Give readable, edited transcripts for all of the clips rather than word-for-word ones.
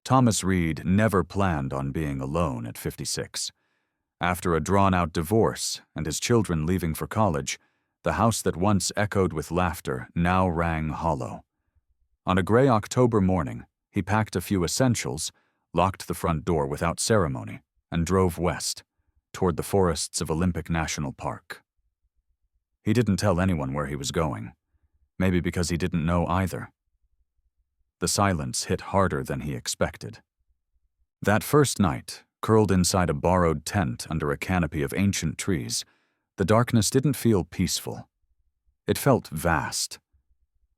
Thomas Reed never planned on being alone at 56. After a drawn-out divorce and his children leaving for college, the house that once echoed with laughter now rang hollow. On a gray October morning, he packed a few essentials, locked the front door without ceremony, and drove west, toward the forests of Olympic National Park. He didn't tell anyone where he was going, maybe because he didn't know either. The silence hit harder than he expected. That first night, curled inside a borrowed tent under a canopy of ancient trees, the darkness didn't feel peaceful. It felt vast,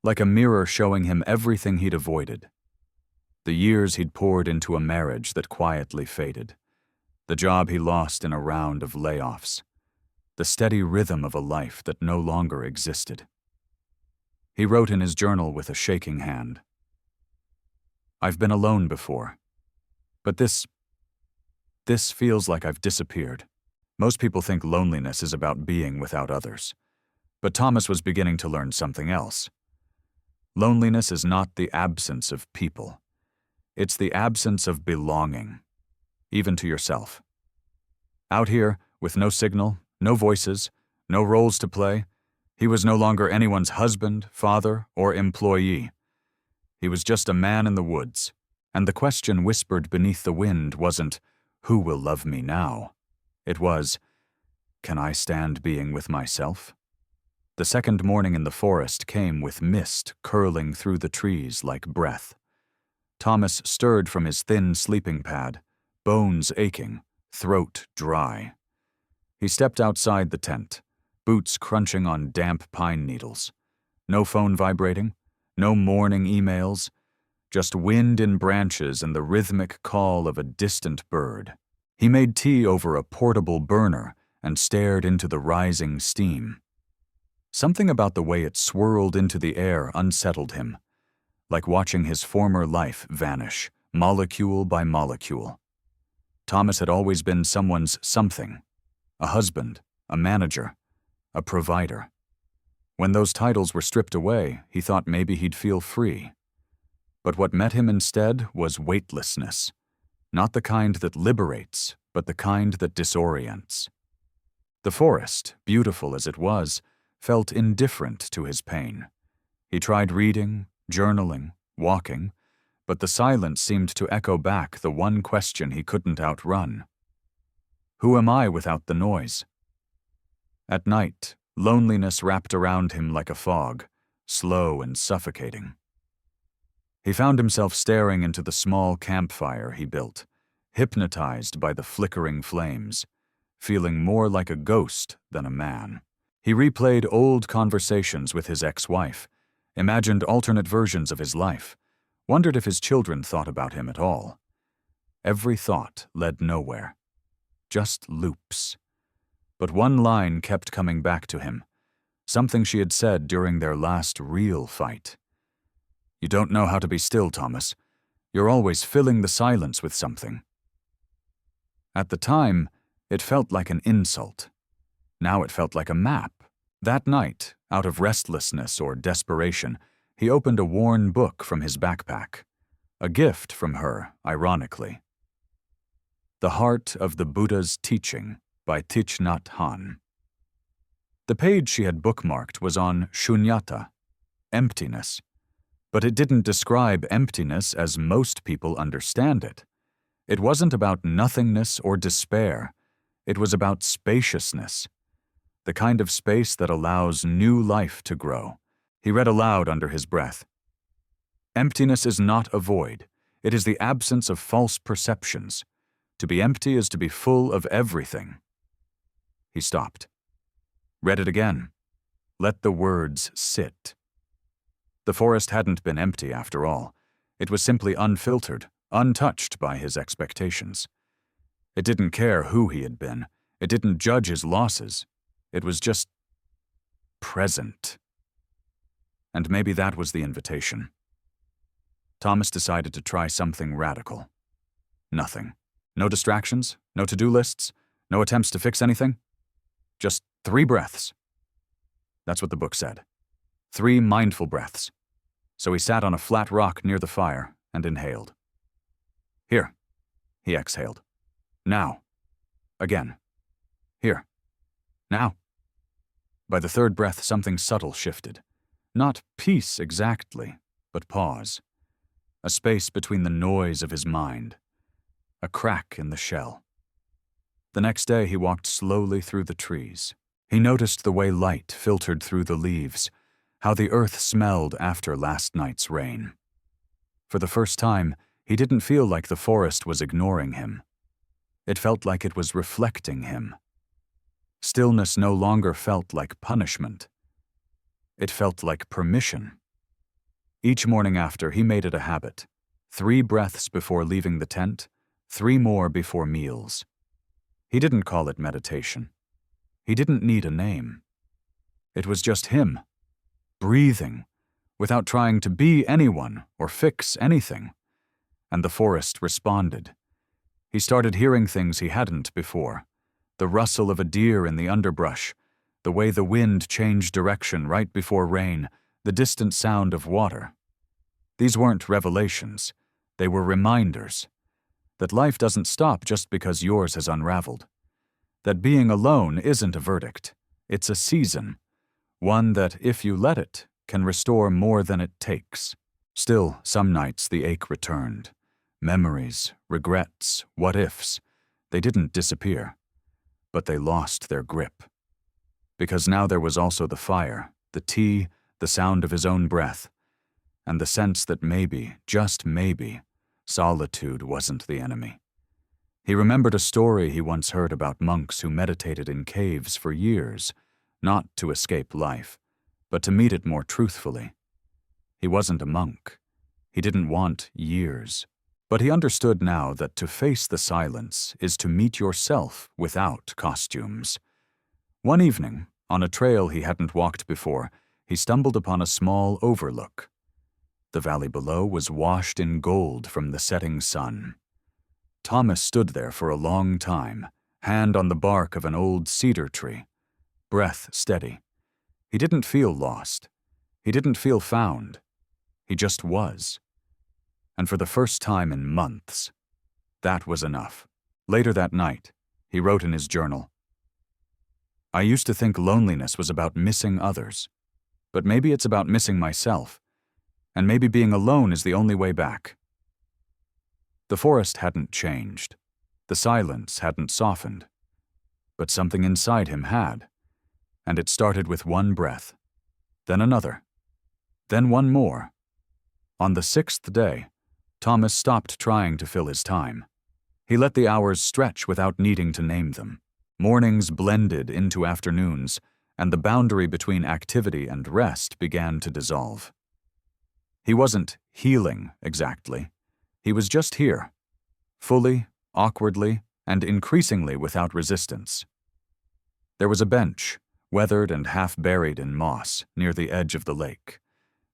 like a mirror showing him everything he'd avoided. The years he'd poured into a marriage that quietly faded, the job he lost in a round of layoffs, the steady rhythm of a life that no longer existed. He wrote in his journal with a shaking hand, "I've been alone before, but this feels like I've disappeared." Most people think loneliness is about being without others, but Thomas was beginning to learn something else. Loneliness is not the absence of people. It's the absence of belonging, even to yourself. Out here, with no signal, no voices, no roles to play, he was no longer anyone's husband, father, or employee. He was just a man in the woods, and the question whispered beneath the wind wasn't, "Who will love me now?" It was, "Can I stand being with myself?" The second morning in the forest came with mist curling through the trees like breath. Thomas stirred from his thin sleeping pad, bones aching, throat dry. He stepped outside the tent, boots crunching on damp pine needles. No phone vibrating, no morning emails, just wind in branches and the rhythmic call of a distant bird. He made tea over a portable burner and stared into the rising steam. Something about the way it swirled into the air unsettled him, like watching his former life vanish, molecule by molecule. Thomas had always been someone's something, a husband, a manager, a provider. When those titles were stripped away, he thought maybe he'd feel free. But what met him instead was weightlessness, not the kind that liberates, but the kind that disorients. The forest, beautiful as it was, felt indifferent to his pain. He tried reading, journaling, walking, but the silence seemed to echo back the one question he couldn't outrun. Who am I without the noise? At night, loneliness wrapped around him like a fog, slow and suffocating. He found himself staring into the small campfire he built, hypnotized by the flickering flames, feeling more like a ghost than a man. He replayed old conversations with his ex-wife, imagined alternate versions of his life, wondered if his children thought about him at all. Every thought led nowhere, just loops. But one line kept coming back to him, something she had said during their last real fight. "You don't know how to be still, Thomas. You're always filling the silence with something." At the time, it felt like an insult. Now it felt like a map. That night, out of restlessness or desperation, he opened a worn book from his backpack. A gift from her, ironically. The Heart of the Buddha's Teaching by Thich Nhat Hanh. The page she had bookmarked was on shunyata, emptiness, but it didn't describe emptiness as most people understand it. It wasn't about nothingness or despair. It was about spaciousness, the kind of space that allows new life to grow. He read aloud under his breath. "Emptiness is not a void. It is the absence of false perceptions. To be empty is to be full of everything." He stopped. Read it again. Let the words sit. The forest hadn't been empty after all. It was simply unfiltered, untouched by his expectations. It didn't care who he had been. It didn't judge his losses. It was just present. And maybe that was the invitation. Thomas decided to try something radical. Nothing. No distractions, no to-do lists, no attempts to fix anything. Just 3 breaths. That's what the book said. 3 mindful breaths. So he sat on a flat rock near the fire and inhaled. Here, he exhaled. Now. Again. Here. Now. By the third breath, something subtle shifted. Not peace exactly, but pause. A space between the noise of his mind. A crack in the shell. The next day, he walked slowly through the trees. He noticed the way light filtered through the leaves, how the earth smelled after last night's rain. For the first time, he didn't feel like the forest was ignoring him. It felt like it was reflecting him. Stillness no longer felt like punishment. It felt like permission. Each morning after, he made it a habit. 3 breaths before leaving the tent, 3 more before meals. He didn't call it meditation. He didn't need a name. It was just him, breathing, without trying to be anyone or fix anything. And the forest responded. He started hearing things he hadn't before. The rustle of a deer in the underbrush, the way the wind changed direction right before rain, the distant sound of water. These weren't revelations. They were reminders that life doesn't stop just because yours has unraveled. That being alone isn't a verdict. It's a season, one that, if you let it, can restore more than it takes. Still, some nights the ache returned. Memories, regrets, what-ifs. They didn't disappear, but they lost their grip. Because now there was also the fire, the tea, the sound of his own breath, and the sense that maybe, just maybe, solitude wasn't the enemy. He remembered a story he once heard about monks who meditated in caves for years, not to escape life, but to meet it more truthfully. He wasn't a monk. He didn't want years. But he understood now that to face the silence is to meet yourself without costumes. One evening, on a trail he hadn't walked before, he stumbled upon a small overlook. The valley below was washed in gold from the setting sun. Thomas stood there for a long time, hand on the bark of an old cedar tree, breath steady. He didn't feel lost. He didn't feel found. He just was. And for the first time in months, that was enough. Later that night, he wrote in his journal, "I used to think loneliness was about missing others, but maybe it's about missing myself, and maybe being alone is the only way back." The forest hadn't changed. The silence hadn't softened. But something inside him had, and it started with one breath, then another, then one more. On the 6th day, Thomas stopped trying to fill his time. He let the hours stretch without needing to name them. Mornings blended into afternoons, and the boundary between activity and rest began to dissolve. He wasn't healing exactly. He was just here, fully, awkwardly, and increasingly without resistance. There was a bench, weathered and half buried in moss, near the edge of the lake.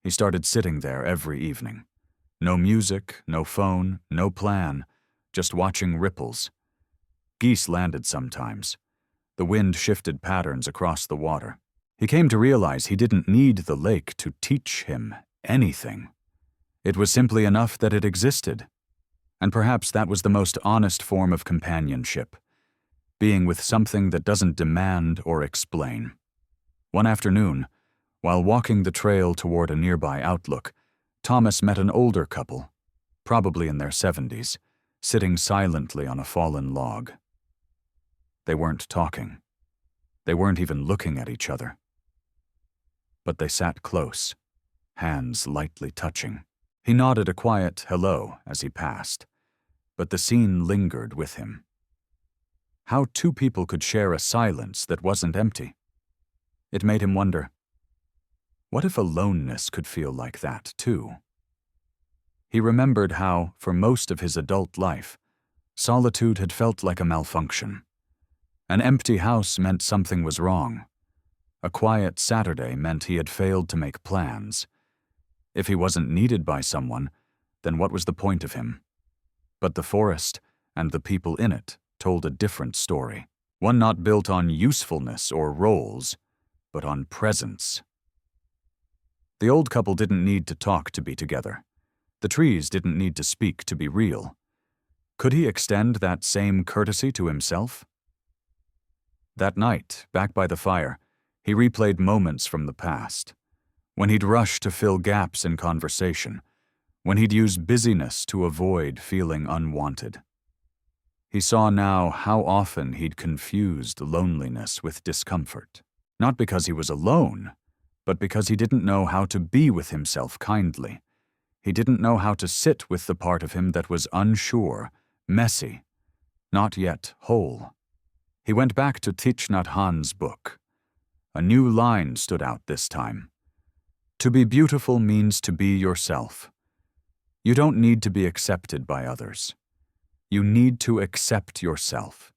He started sitting there every evening. No music, no phone, no plan, just watching ripples. Geese landed sometimes. The wind shifted patterns across the water. He came to realize he didn't need the lake to teach him anything. It was simply enough that it existed. And perhaps that was the most honest form of companionship, being with something that doesn't demand or explain. One afternoon, while walking the trail toward a nearby outlook, Thomas met an older couple, probably in their 70s, sitting silently on a fallen log. They weren't talking. They weren't even looking at each other. But they sat close, hands lightly touching. He nodded a quiet hello as he passed, but the scene lingered with him. How 2 people could share a silence that wasn't empty. It made him wonder, what if aloneness could feel like that, too? He remembered how, for most of his adult life, solitude had felt like a malfunction. An empty house meant something was wrong. A quiet Saturday meant he had failed to make plans. If he wasn't needed by someone, then what was the point of him? But the forest, and the people in it, told a different story. One not built on usefulness or roles, but on presence. The old couple didn't need to talk to be together. The trees didn't need to speak to be real. Could he extend that same courtesy to himself? That night, back by the fire, he replayed moments from the past, when he'd rush to fill gaps in conversation, when he'd use busyness to avoid feeling unwanted. He saw now how often he'd confused loneliness with discomfort, not because he was alone, but because he didn't know how to be with himself kindly. He didn't know how to sit with the part of him that was unsure, messy, not yet whole. He went back to Thich Nhat Hanh's book. A new line stood out this time. To be beautiful means to be yourself. You don't need to be accepted by others. You need to accept yourself.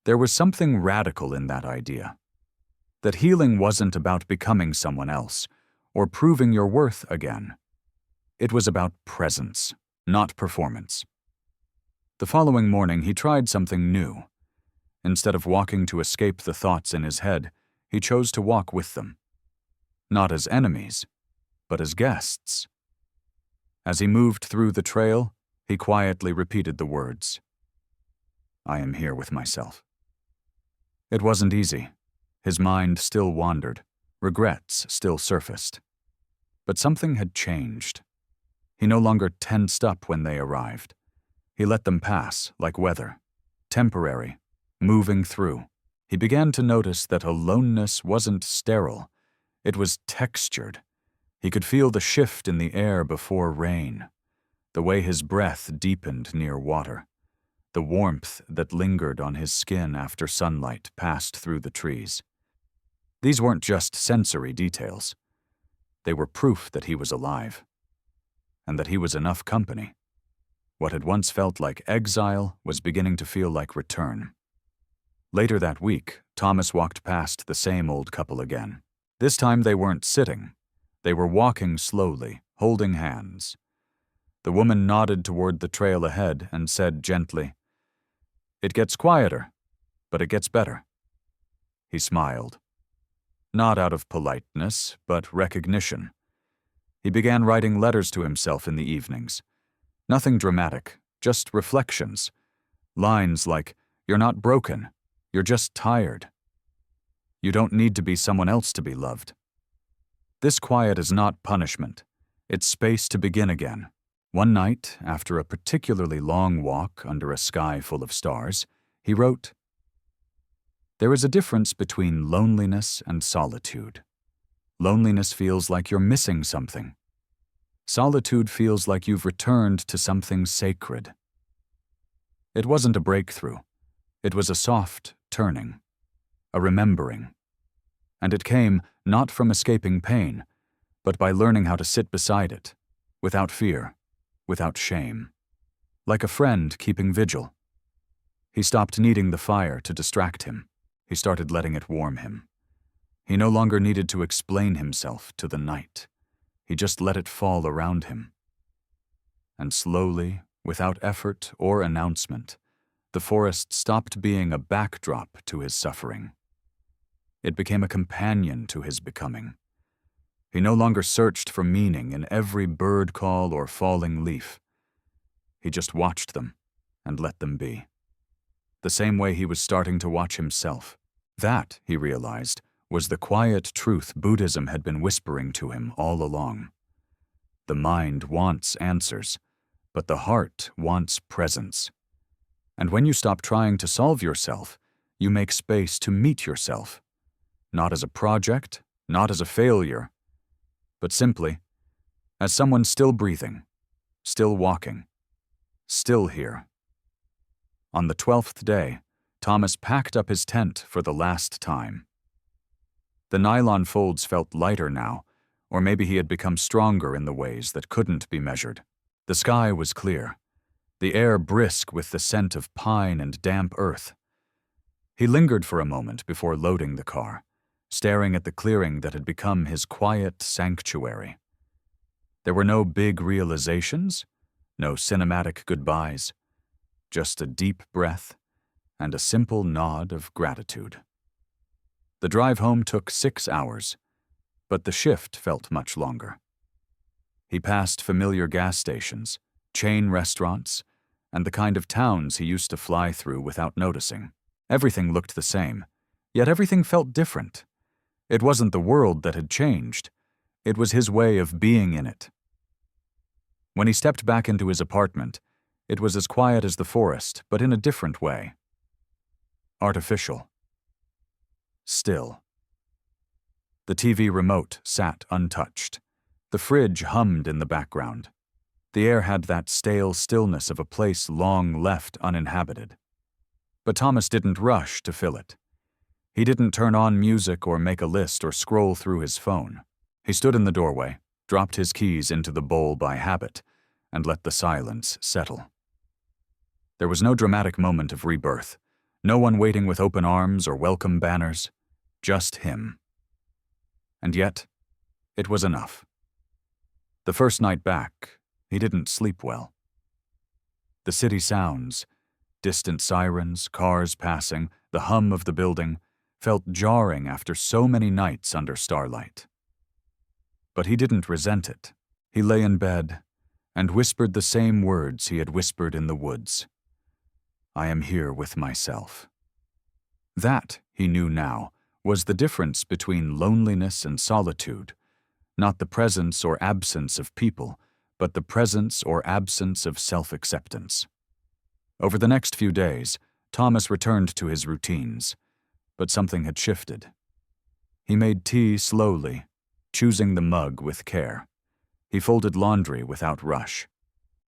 There was something radical in that idea. That healing wasn't about becoming someone else or proving your worth again. It was about presence, not performance. The following morning, he tried something new. Instead of walking to escape the thoughts in his head, he chose to walk with them. Not as enemies, but as guests. As he moved through the trail, he quietly repeated the words, "I am here with myself." It wasn't easy. His mind still wandered. Regrets still surfaced. But something had changed. He no longer tensed up when they arrived. He let them pass, like weather, temporary, moving through. He began to notice that aloneness wasn't sterile. It was textured. He could feel the shift in the air before rain, the way his breath deepened near water, the warmth that lingered on his skin after sunlight passed through the trees. These weren't just sensory details. They were proof that he was alive, and that he was enough company. What had once felt like exile was beginning to feel like return. Later that week, Thomas walked past the same old couple again. This time they weren't sitting. They were walking slowly, holding hands. The woman nodded toward the trail ahead and said gently, "It gets quieter, but it gets better." He smiled. Not out of politeness, but recognition. He began writing letters to himself in the evenings. Nothing dramatic, just reflections. Lines like, "You're not broken, you're just tired. You don't need to be someone else to be loved." This quiet is not punishment. It's space to begin again. One night, after a particularly long walk under a sky full of stars, he wrote, "There is a difference between loneliness and solitude. Loneliness feels like you're missing something. Solitude feels like you've returned to something sacred." It wasn't a breakthrough. It was a soft turning, a remembering. And it came not from escaping pain, but by learning how to sit beside it, without fear, without shame, like a friend keeping vigil. He stopped needing the fire to distract him. He started letting it warm him. He no longer needed to explain himself to the night. He just let it fall around him. And slowly, without effort or announcement, the forest stopped being a backdrop to his suffering. It became a companion to his becoming. He no longer searched for meaning in every bird call or falling leaf. He just watched them and let them be. The same way he was starting to watch himself. That, he realized, was the quiet truth Buddhism had been whispering to him all along. The mind wants answers, but the heart wants presence. And when you stop trying to solve yourself, you make space to meet yourself. Not as a project, not as a failure, but simply as someone still breathing, still walking, still here. On the 12th day, Thomas packed up his tent for the last time. The nylon folds felt lighter now, or maybe he had become stronger in the ways that couldn't be measured. The sky was clear, the air brisk with the scent of pine and damp earth. He lingered for a moment before loading the car, staring at the clearing that had become his quiet sanctuary. There were no big realizations, no cinematic goodbyes, just a deep breath and a simple nod of gratitude. The drive home took 6 hours, but the shift felt much longer. He passed familiar gas stations, chain restaurants, and the kind of towns he used to fly through without noticing. Everything looked the same, yet everything felt different. It wasn't the world that had changed. It was his way of being in it. When he stepped back into his apartment, it was as quiet as the forest, but in a different way. Artificial. Still. The TV remote sat untouched. The fridge hummed in the background. The air had that stale stillness of a place long left uninhabited. But Thomas didn't rush to fill it. He didn't turn on music or make a list or scroll through his phone. He stood in the doorway, dropped his keys into the bowl by habit, and let the silence settle. There was no dramatic moment of rebirth, no one waiting with open arms or welcome banners, just him. And yet, it was enough. The first night back, he didn't sleep well. The city sounds, distant sirens, cars passing, the hum of the building, felt jarring after so many nights under starlight. But he didn't resent it. He lay in bed and whispered the same words he had whispered in the woods. I am here with myself. That, he knew now, was the difference between loneliness and solitude, not the presence or absence of people, but the presence or absence of self-acceptance. Over the next few days, Thomas returned to his routines, but something had shifted. He made tea slowly, choosing the mug with care. He folded laundry without rush.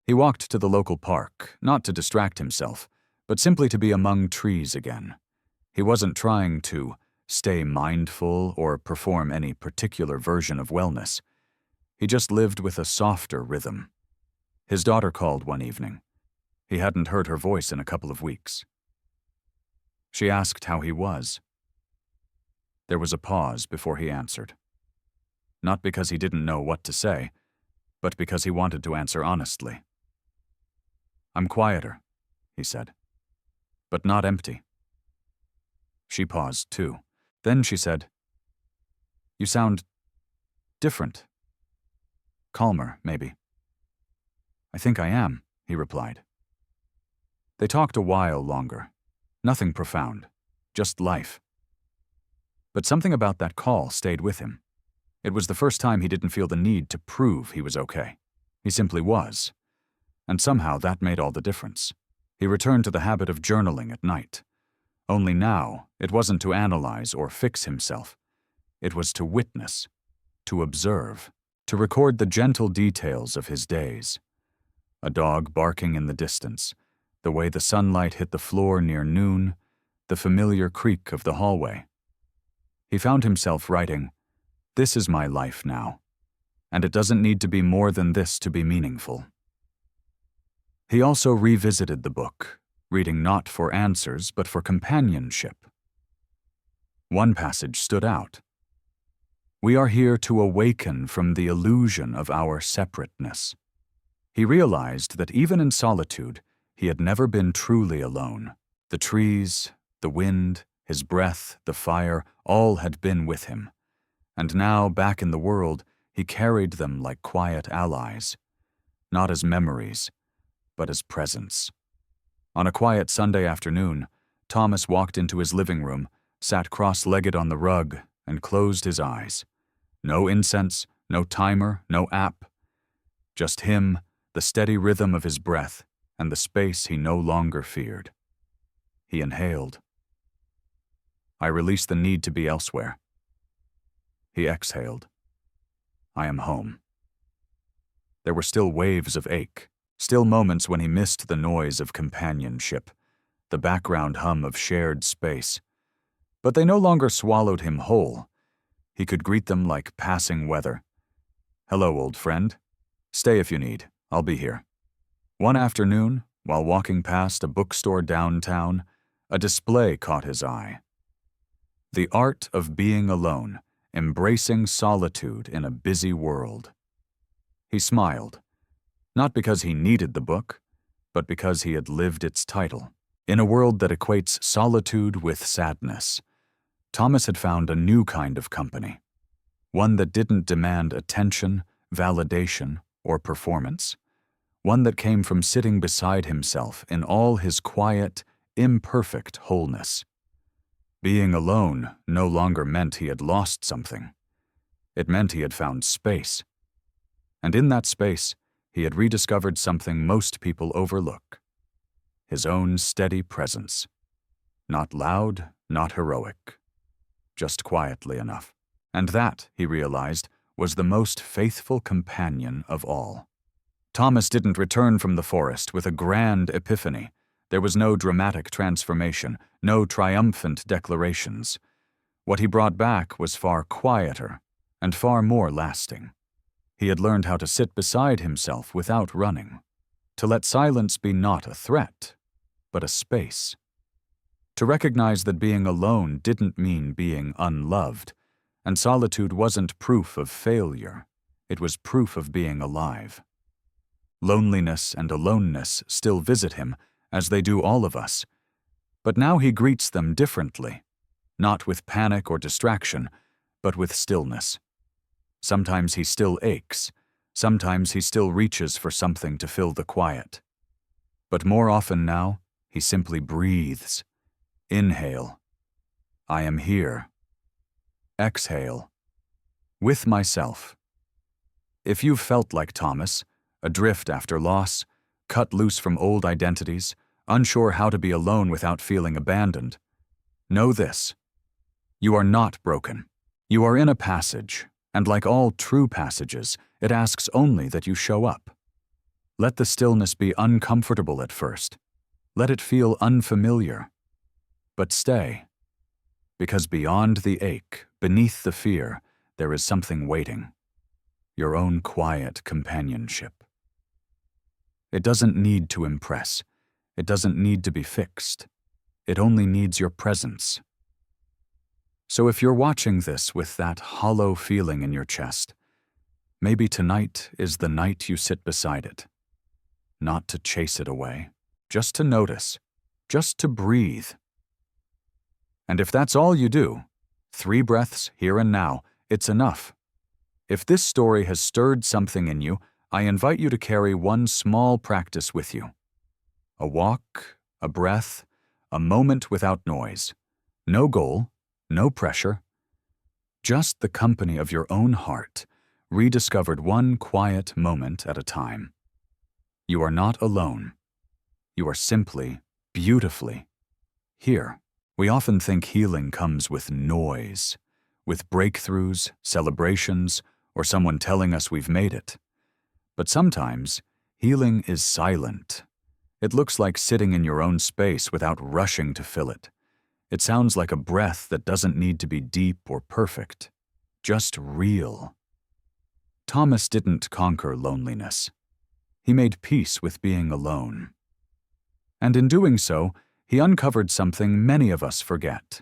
He walked to the local park, not to distract himself, but simply to be among trees again. He wasn't trying to stay mindful or perform any particular version of wellness. He just lived with a softer rhythm. His daughter called one evening. He hadn't heard her voice in a couple of weeks. She asked how he was. There was a pause before he answered. Not because he didn't know what to say, but because he wanted to answer honestly. I'm quieter, he said, but not empty. She paused too. Then she said, You sound different. Calmer, maybe. I think I am, he replied. They talked a while longer. Nothing profound, just life. But something about that call stayed with him. It was the first time he didn't feel the need to prove he was okay. He simply was. And somehow that made all the difference. He returned to the habit of journaling at night. Only now, it wasn't to analyze or fix himself. It was to witness, to observe, to record the gentle details of his days. A dog barking in the distance, the way the sunlight hit the floor near noon, the familiar creak of the hallway. He found himself writing, This is my life now, and it doesn't need to be more than this to be meaningful. He also revisited the book, reading not for answers but for companionship. One passage stood out. We are here to awaken from the illusion of our separateness. He realized that even in solitude, he had never been truly alone. The trees, the wind, his breath, the fire, all had been with him. And now, back in the world, he carried them like quiet allies, not as memories, but as presence. On a quiet Sunday afternoon, Thomas walked into his living room, sat cross-legged on the rug, and closed his eyes. No incense, no timer, no app. Just him, the steady rhythm of his breath, and the space he no longer feared. He inhaled. I release the need to be elsewhere. He exhaled. I am home. There were still waves of ache, still moments when he missed the noise of companionship, the background hum of shared space. But they no longer swallowed him whole. He could greet them like passing weather. Hello, old friend. Stay if you need. I'll be here. One afternoon, while walking past a bookstore downtown, a display caught his eye. The Art of Being Alone, Embracing Solitude in a Busy World. He smiled, not because he needed the book, but because he had lived its title. In a world that equates solitude with sadness, Thomas had found a new kind of company, one that didn't demand attention, validation, or performance, one that came from sitting beside himself in all his quiet, imperfect wholeness. Being alone no longer meant he had lost something. It meant he had found space. And in that space, he had rediscovered something most people overlook: his own steady presence. Not loud, not heroic, just quietly enough. And that, he realized, was the most faithful companion of all. Thomas didn't return from the forest with a grand epiphany. There was no dramatic transformation, no triumphant declarations. What he brought back was far quieter and far more lasting. He had learned how to sit beside himself without running, to let silence be not a threat, but a space. To recognize that being alone didn't mean being unloved, and solitude wasn't proof of failure, it was proof of being alive. Loneliness and aloneness still visit him, as they do all of us, but now he greets them differently, not with panic or distraction, but with stillness. Sometimes he still aches, sometimes he still reaches for something to fill the quiet. But more often now, he simply breathes. Inhale, I am here. Exhale, with myself. If you've felt like Thomas, adrift after loss, cut loose from old identities, unsure how to be alone without feeling abandoned, know this: you are not broken. You are in a passage, and like all true passages, it asks only that you show up. Let the stillness be uncomfortable at first. Let it feel unfamiliar. But stay, because beyond the ache, beneath the fear, there is something waiting: your own quiet companionship. It doesn't need to impress. It doesn't need to be fixed. It only needs your presence. So if you're watching this with that hollow feeling in your chest, maybe tonight is the night you sit beside it. Not to chase it away, just to notice, just to breathe. And if that's all you do, 3 breaths here and now, it's enough. If this story has stirred something in you, I invite you to carry one small practice with you. A walk, a breath, a moment without noise. No goal, no pressure. Just the company of your own heart, rediscovered one quiet moment at a time. You are not alone. You are simply, beautifully, here. We often think healing comes with noise, with breakthroughs, celebrations, or someone telling us we've made it. But sometimes, healing is silent. It looks like sitting in your own space without rushing to fill it. It sounds like a breath that doesn't need to be deep or perfect, just real. Thomas didn't conquer loneliness. He made peace with being alone. And in doing so, he uncovered something many of us forget.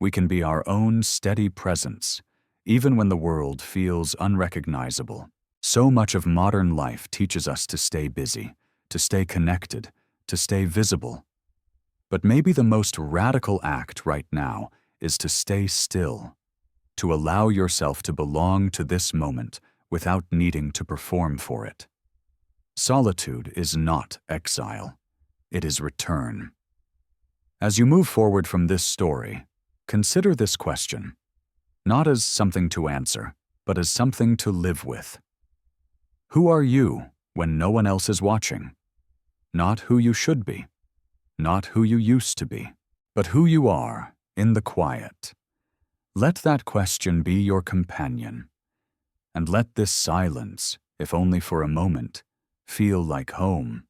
We can be our own steady presence, even when the world feels unrecognizable. So much of modern life teaches us to stay busy, to stay connected, to stay visible. But maybe the most radical act right now is to stay still, to allow yourself to belong to this moment without needing to perform for it. Solitude is not exile. It is return. As you move forward from this story, consider this question, not as something to answer, but as something to live with. Who are you when no one else is watching? Not who you should be, not who you used to be, but who you are in the quiet. Let that question be your companion, and let this silence, if only for a moment, feel like home.